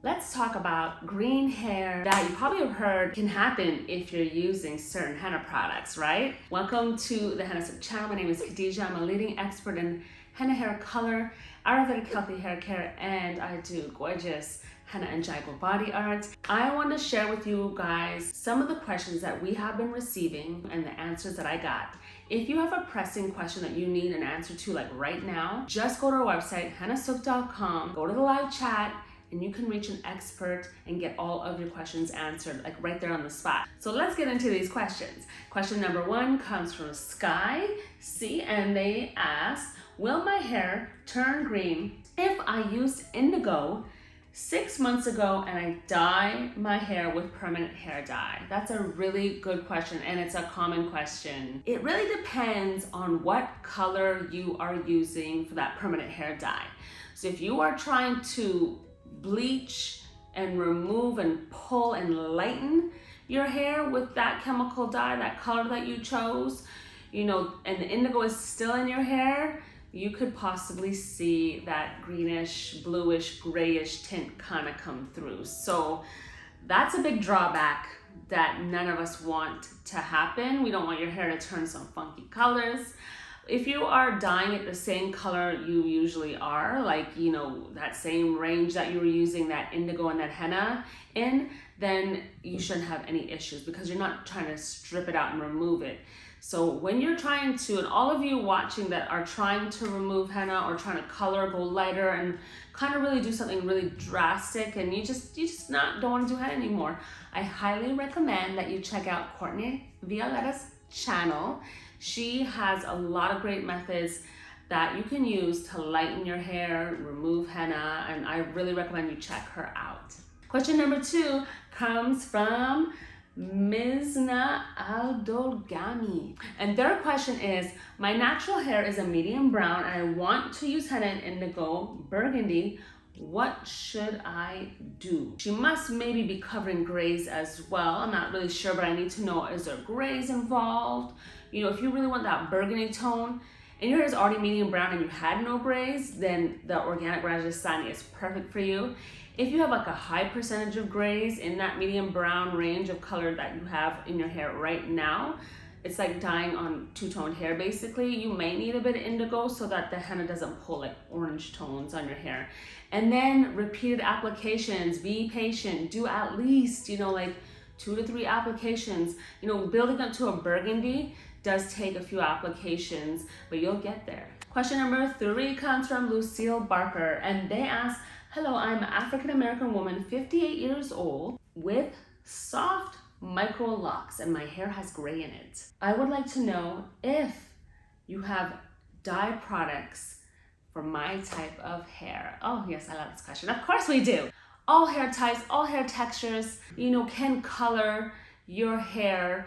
Let's talk about green hair that you probably have heard can happen if you're using certain henna products, right? Welcome to the Hennasooq channel. My name is Khadija. I'm a leading expert in henna hair color, Ayurvedic healthy hair care, and I do gorgeous henna and jago body art. I want to share with you guys some of the questions that we have been receiving and the answers that I got. If you have a pressing question that you need an answer to like right now, just go to our website, hennasooq.com, go to the live chat, and you can reach an expert and get all of your questions answered like right there on the spot. So let's get into these questions. Question number one comes from Sky C, and they ask, will my hair turn green if I used indigo 6 months ago and I dye my hair with permanent hair dye? That's a really good question, and it's a common question. It really depends on what color you are using for that permanent hair dye. So if you are trying to bleach and remove and pull and lighten your hair with that chemical dye, that color that you chose, and the indigo is still in your hair, you could possibly see that greenish, bluish, grayish tint kind of come through. So that's a big drawback that none of us want to happen. We don't want your hair to turn some funky colors. If you are dyeing it the same color you usually are, like, that same range that you were using that indigo and that henna in, then you shouldn't have any issues because you're not trying to strip it out and remove it. So when you're trying to, and all of you watching that are trying to remove henna or trying to color, go lighter and kind of really do something really drastic, and you just don't want to do henna anymore, I highly recommend that you check out Courtney Violetta's channel. She has a lot of great methods that you can use to lighten your hair, remove henna, and I really recommend you check her out. Question number two comes from Mizna Aldolgami, and their question is, my natural hair is a medium brown and I want to use henna and indigo burgundy. What should I do? She must maybe be covering grays as well. I'm not really sure, but I need to know, is there grays involved? If you really want that burgundy tone and your hair is already medium brown and you had no grays, then the organic Rajasthani is perfect for you. If you have like a high percentage of grays in that medium brown range of color that you have in your hair right now, it's like dyeing on two-toned hair basically. You may need a bit of indigo so that the henna doesn't pull like orange tones on your hair. And then repeated applications, be patient, do at least, like 2 to 3 applications. Building up to a burgundy does take a few applications, but you'll get there. Question number 3 comes from Lucille Barker, and they ask, hello, I'm an African-American woman, 58 years old, with soft micro locks and my hair has gray in it. I would like to know if you have dye products for my type of hair. Oh yes, I love this question. Of course we do. All hair types, all hair textures, can color your hair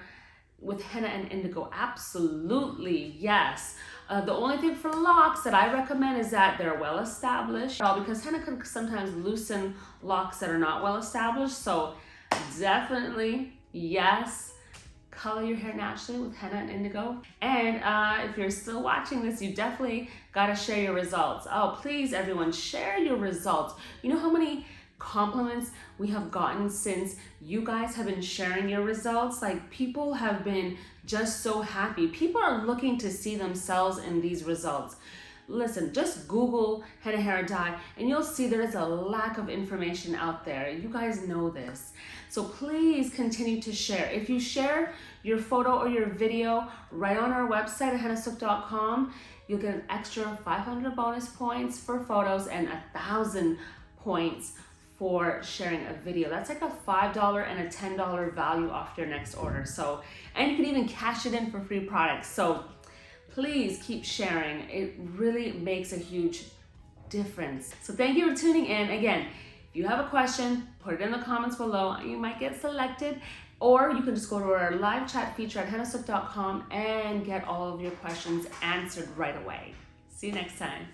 with henna and indigo. Absolutely, yes. The only thing for locks that I recommend is that they're well established, because henna can sometimes loosen locks that are not well established. So definitely, yes, color your hair naturally with henna and indigo. And if you're still watching this, you definitely got to share your results. Oh, please, everyone, share your results. You know how many compliments we have gotten since you guys have been sharing your results? Like, people have been just so happy. People are looking to see themselves in these results. Listen, just Google henna hair dye and you'll see there is a lack of information out there. You guys know this. So please continue to share. If you share your photo or your video right on our website at hennasooq.com, you'll get an extra 500 bonus points for photos and 1,000 points for sharing a video. That's like a $5 and a $10 value off your next order. So, and you can even cash it in for free products. So please keep sharing. It really makes a huge difference. So thank you for tuning in. Again, if you have a question, put it in the comments below. You might get selected, or you can just go to our live chat feature at hennasooq.com and get all of your questions answered right away. See you next time.